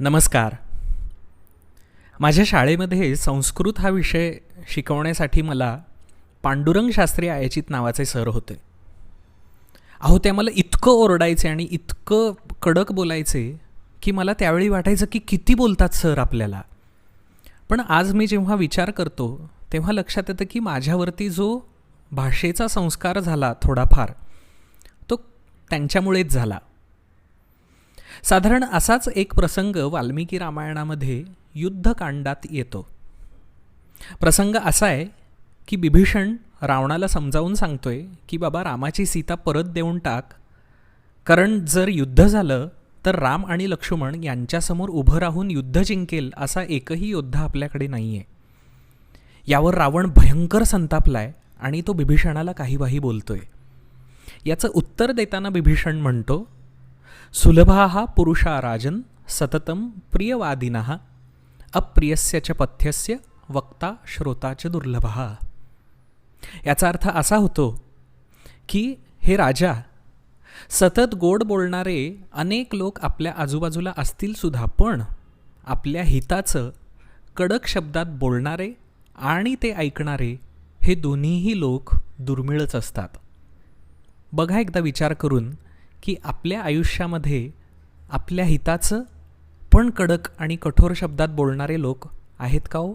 नमस्कार. माझ्या शाळेमध्ये संस्कृत हा विषय शिकवण्यासाठी मला पांडुरंग शास्त्री आयचित नावाचे सर होते. अहो, ते मला इतकं ओरडायचे आणि इतकं कडक बोलायचे की मला त्यावेळी वाटायचं की किती बोलतात सर आपल्याला. पण आज मी जेव्हा विचार करतो तेव्हा लक्षात येतं की माझ्यावरती जो भाषेचा संस्कार झाला थोडाफार तो त्यांच्यामुळेच झाला. साधारण असाच एक प्रसंग वाल्मिकी रामायणामध्ये युद्धकांडात येतो. प्रसंग असा आहे की बिभीषण रावणाला समजावून सांगतोय की बाबा रामाची सीता परत देऊन टाक, कारण जर युद्ध झालं तर राम आणि लक्ष्मण यांच्यासमोर उभं राहून युद्ध जिंकेल असा एकही योद्धा आपल्याकडे नाही आहे. यावर रावण भयंकर संतापलाय आणि तो बिभीषणाला काहीवाही बोलतोय. याचं उत्तर देताना बिभीषण म्हणतो, सुलभा पुरुषा राजन सततम प्रियवादिनः अप्रियस्य च पथ्यस्य वक्ता श्रोता च दुर्लभः. याचा अर्थ असा होतो की हे राजा, सतत गोड बोलणारे अनेक लोक आपल्या आजूबाजूला असतील सुद्धा, पण आपल्या हिताचं कडक शब्दात बोलणारे आणि ते ऐकणारे हे दोन्हीही लोक दुर्मिळच असतात. बघा एकदा विचार करून की आपल्या आयुष्यामध्ये आपल्या हिताचं पण कडक आणि कठोर शब्दात बोलणारे लोक आहेत का हो?